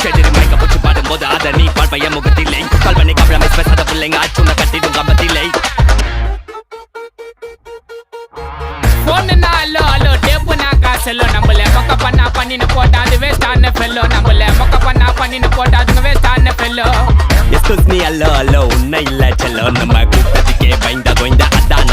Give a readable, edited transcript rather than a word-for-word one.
செதிரி மயக்க போச்சு பாடும்போது அத நீ பார்ப்பைய முகத்தில்லை கல்வனை கவலை பேசாத பிள்ளைங்க ஆச்சுன கட்டிடும் கம்பத்தில்லை போனுனா அல்லோ அல்லோ டேப்புனா காசல்லோ நம்மள மொக்க பண்ணா பண்ணின்னு போட்டா அது வேஸ்டான ஃபெல்லோ நம்மள மொக்க பண்ணா பண்ணின்னு போட்டா அது வேஸ்டான ஃபெல்லோ எஸ்கூஸ் மீ அல்லோ அல்லோ உன்னை இல்ல செல்லோ நம்ம கூட்டத்துக்கே பயந்த கோய்ந்த அதான்